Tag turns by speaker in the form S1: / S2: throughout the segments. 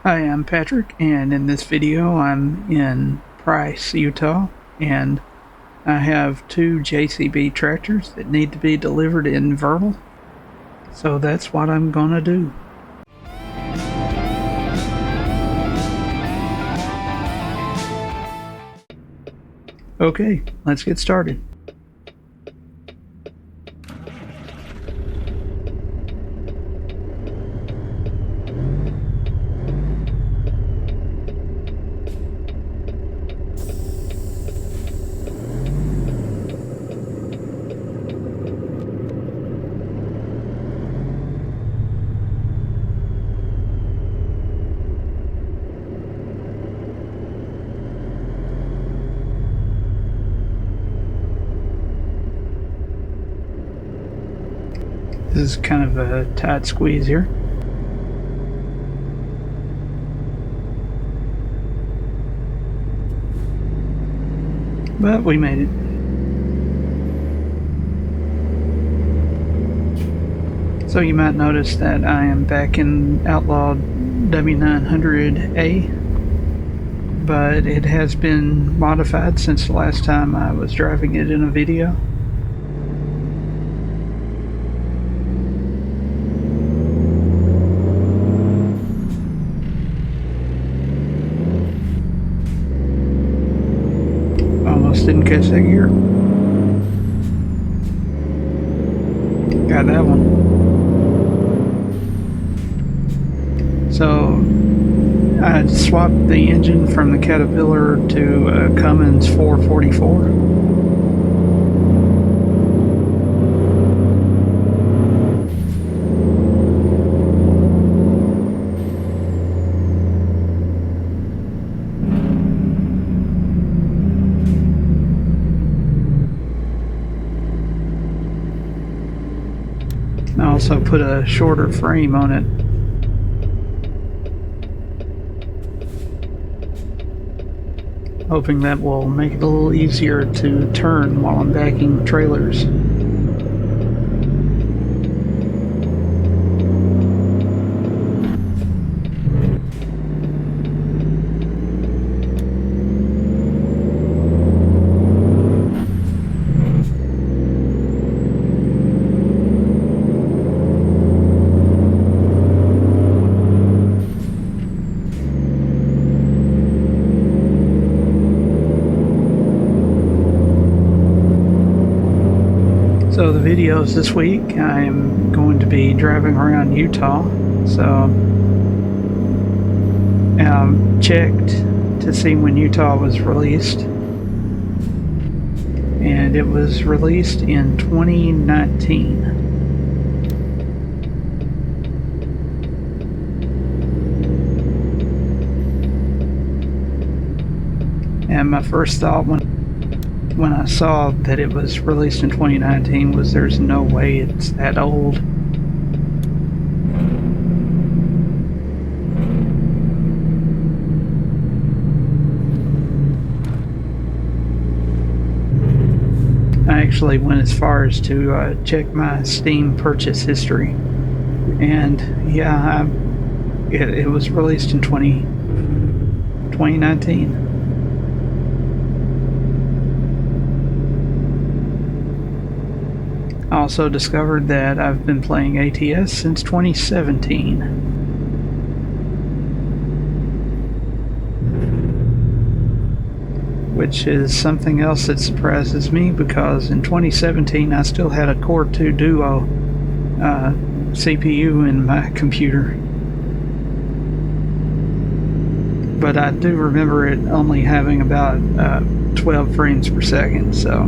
S1: Hi, I'm Patrick, and in this video I'm in Price, Utah, and I have two JCB tractors that need to be delivered in Vernal, so that's what I'm gonna do. Okay, let's get started. This is kind of a tight squeeze here. But we made it. So you might notice that I am back in Outlaw W900A, but it has been modified since the last time I was driving it in a video. Almost didn't catch that gear. Got that one. So I swapped the engine from the Caterpillar to a Cummins 444. I also put a shorter frame on it. Hoping that will make it a little easier to turn while I'm backing trailers. So the videos this week, I am going to be driving around Utah. So checked to see when Utah was released, and it was released in 2019. And my first thought when I saw that it was released in 2019 was there's no way it's that old. I actually went as far as to check my Steam purchase history, and yeah, it was released in 2019. I also discovered that I've been playing ATS since 2017. Which is something else that surprises me, because in 2017 I still had a Core 2 Duo CPU in my computer. But I do remember it only having about 12 frames per second, so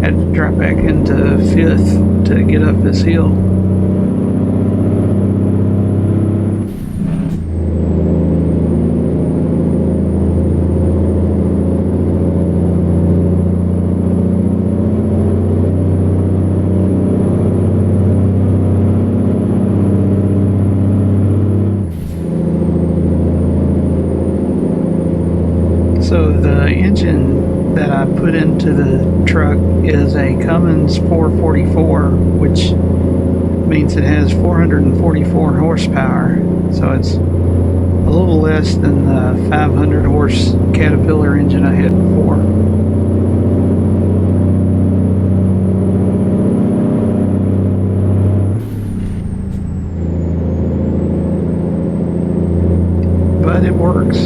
S1: had to drop back into 5th to get up this hill. engine that I put into the truck is a Cummins 444, which means it has 444 horsepower. So it's a little less than the 500 horse Caterpillar engine I had before. But it works.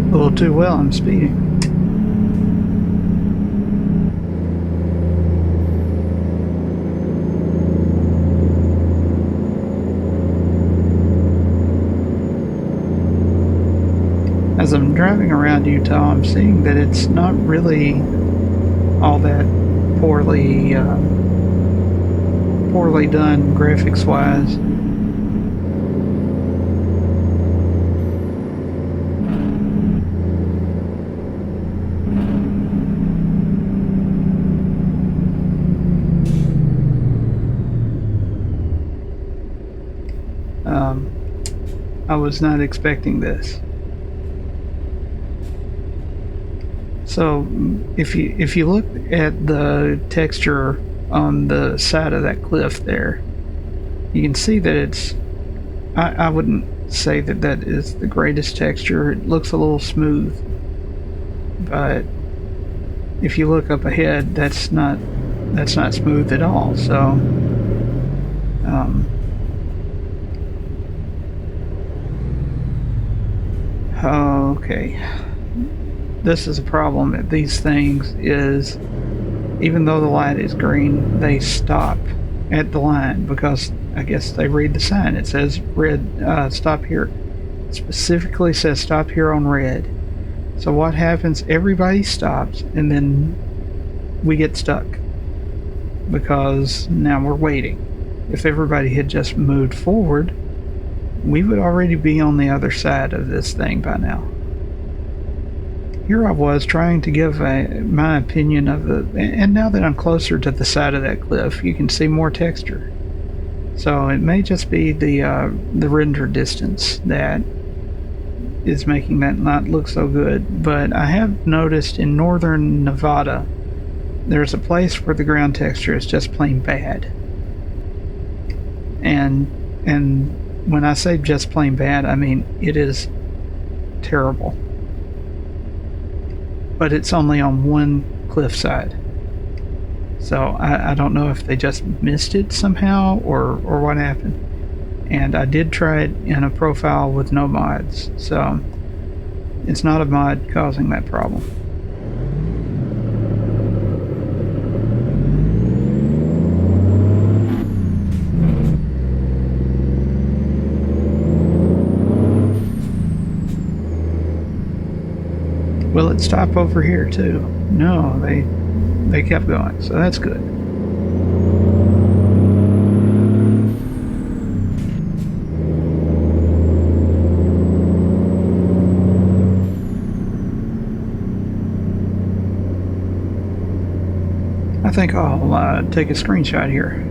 S1: A little too well, I'm speeding. As I'm driving around Utah, I'm seeing that it's not really all that poorly done graphics-wise. I was not expecting this. So if you look at the texture on the side of that cliff there, you can see that it's, I wouldn't say that that is the greatest texture. It looks a little smooth, but if you look up ahead, that's not smooth at all. So okay, this is a problem at these things is even though the light is green, they stop at the line because I guess they read the sign. It says red, stop here. It specifically says stop here on red. So what happens, everybody stops and then we get stuck because now we're waiting. If everybody had just moved forward, we would already be on the other side of this thing by now. Here I was trying to give my opinion of the, and now that I'm closer to the side of that cliff, you can see more texture. So it may just be the render distance that is making that not look so good. But I have noticed in northern Nevada, there's a place where the ground texture is just plain bad. And when I say just plain bad, I mean it is terrible. But it's only on one cliffside. So I don't know if they just missed it somehow or what happened. And I did try it in a profile with no mods. So it's not a mod causing that problem. Will it stop over here too? No, they kept going, so that's good. I think I'll take a screenshot here.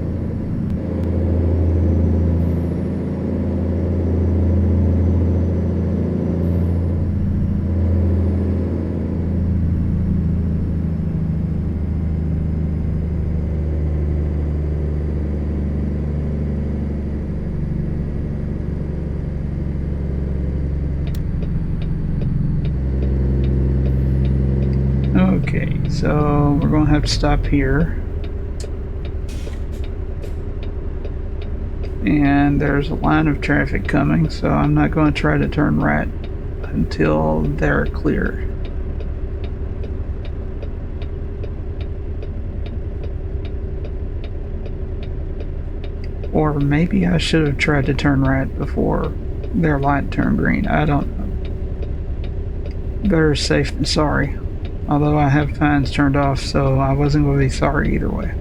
S1: Okay, so we're going to have to stop here. And there's a line of traffic coming, so I'm not going to try to turn right until they're clear. Or maybe I should have tried to turn right before their light turned green. I don't know. Better safe than sorry. Although I have fines turned off, so I wasn't going to be sorry either way.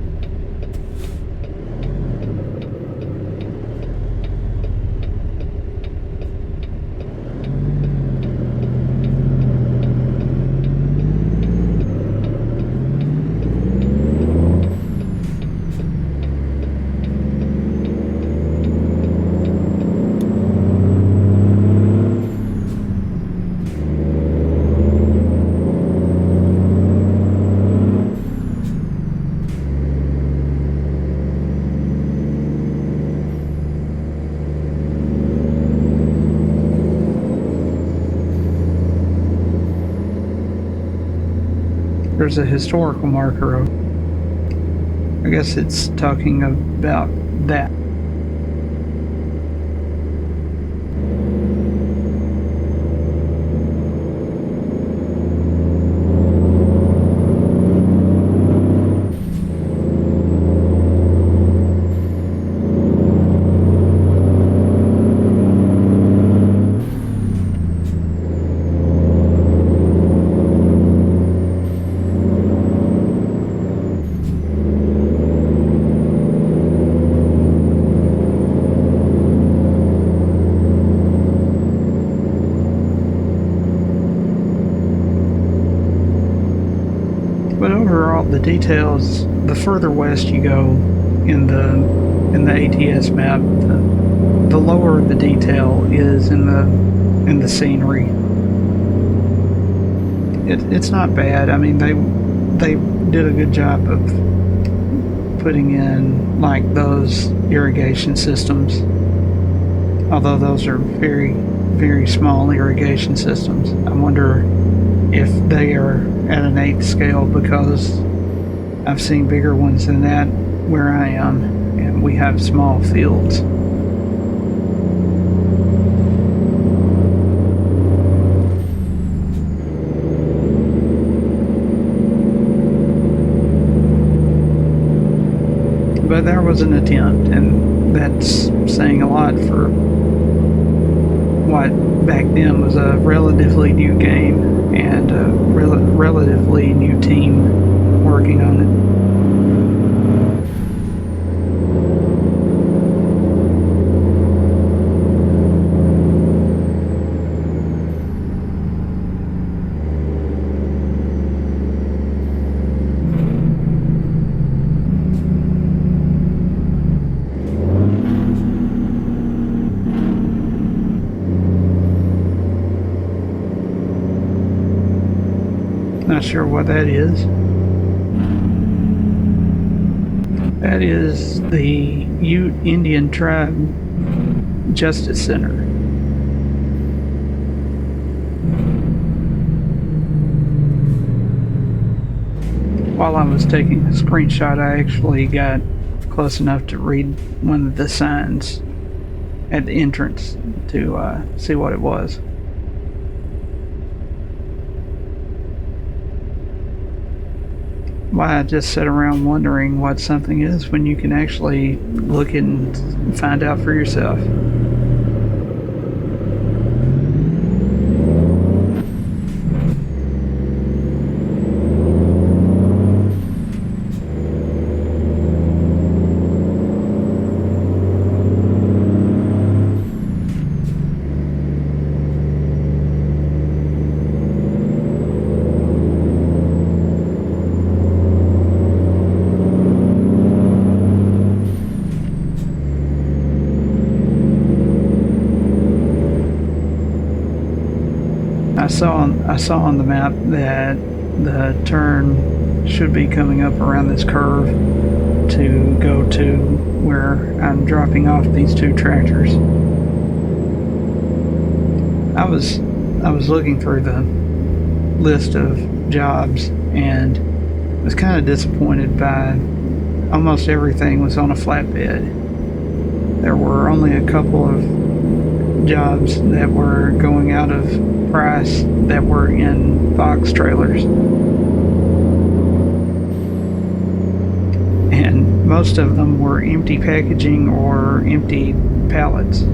S1: There's a historical marker. I guess it's talking about that. But overall, the details, the further west you go in the ATS map, the lower the detail is in the scenery. It's not bad. I mean, they did a good job of putting in like those irrigation systems, although those are very, very small irrigation systems. I wonder if they are at an 8th scale, because I've seen bigger ones than that where I am, and we have small fields. But there was an attempt, and that's saying a lot for what back then was a relatively new game and a relatively new team working on it. Not sure what that is. That is the Ute Indian Tribe Justice Center. While I was taking a screenshot, I actually got close enough to read one of the signs at the entrance to see what it was. Why I just sit around wondering what something is when you can actually look and find out for yourself. I saw on the map that the turn should be coming up around this curve to go to where I'm dropping off these 2 tractors. I was looking through the list of jobs and was kind of disappointed by almost everything was on a flatbed. There were only a couple of jobs that were going out of price that were in box trailers, and most of them were empty packaging or empty pallets.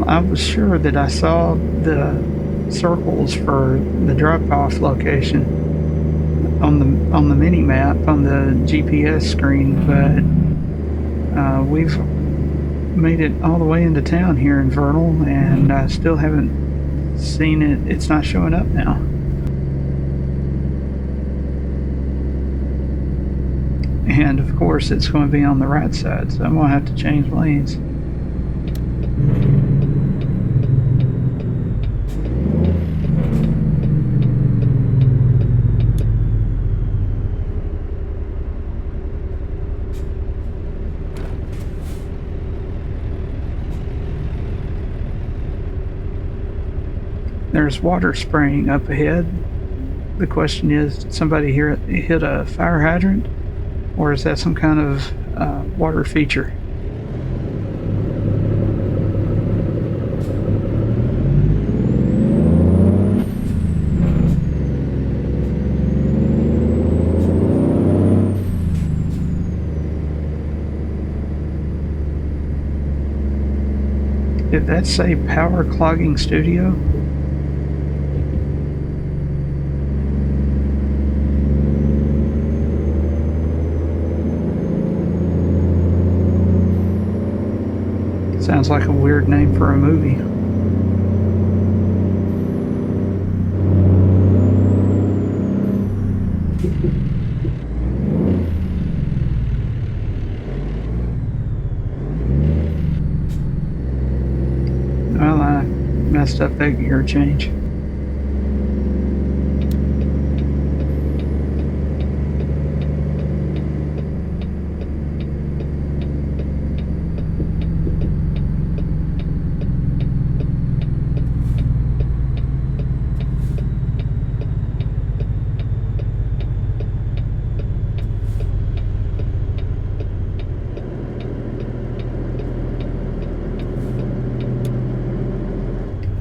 S1: I was sure that I saw the circles for the drop-off location on the mini map on the GPS screen, but we've made it all the way into town here in Vernal, and I still haven't seen it. It's not showing up now. And of course it's going to be on the right side, so I'm going to have to change lanes. There's water spraying up ahead. The question is, did somebody hit a fire hydrant, or is that some kind of water feature? Did that say power clogging studio? Sounds like a weird name for a movie. Well, I messed up that gear change.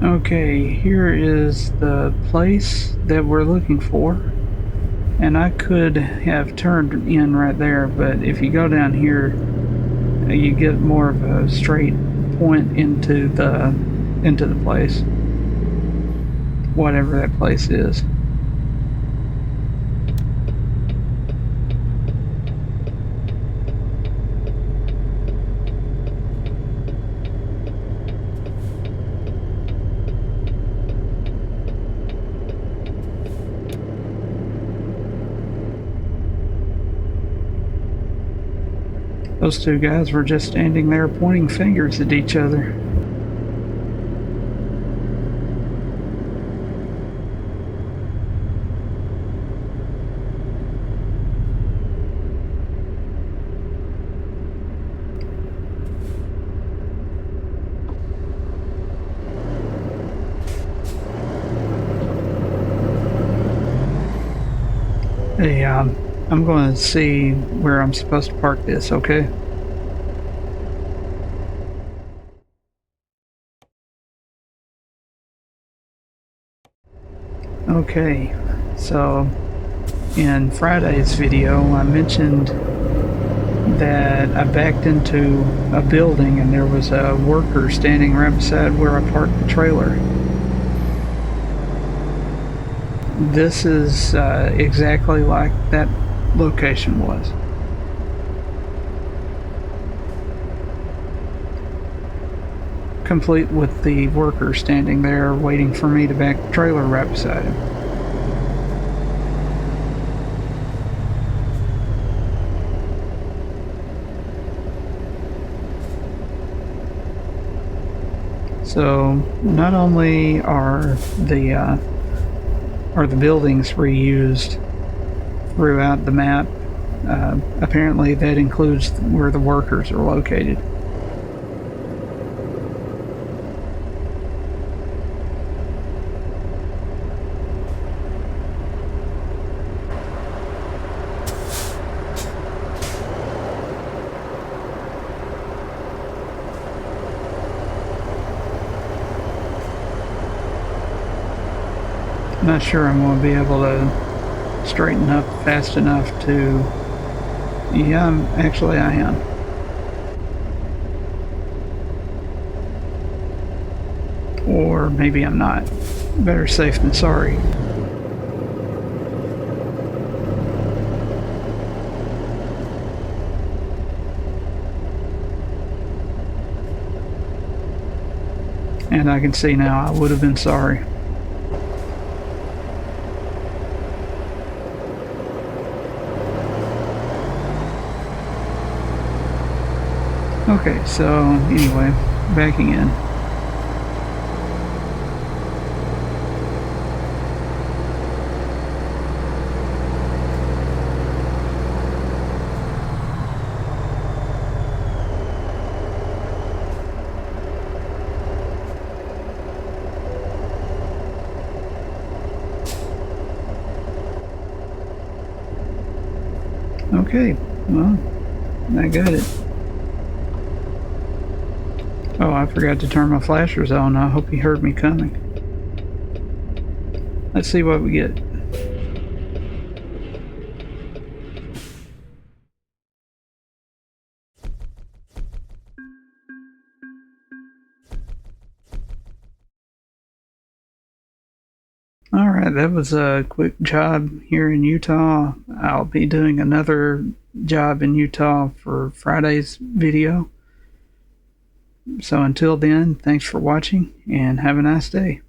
S1: Okay, here is the place that we're looking for, and I could have turned in right there, but if you go down here you get more of a straight point into the place, whatever that place is. Those two guys were just standing there pointing fingers at each other. Hey, I'm going to see where I'm supposed to park this, okay? Okay, so in Friday's video I mentioned that I backed into a building and there was a worker standing right beside where I parked the trailer. This is exactly like that location was. Complete with the worker standing there waiting for me to back the trailer right beside him. So not only are the buildings reused throughout the map, apparently that includes where the workers are located. Not sure I'm going to be able to straighten up fast enough to... Yeah, I am. Or maybe I'm not. Better safe than sorry. And I can see now I would have been sorry. Okay, so anyway, backing in. Okay, well, I got it. Oh, I forgot to turn my flashers on. I hope he heard me coming. Let's see what we get. All right, that was a quick job here in Utah. I'll be doing another job in Utah for Friday's video. So until then, thanks for watching and have a nice day.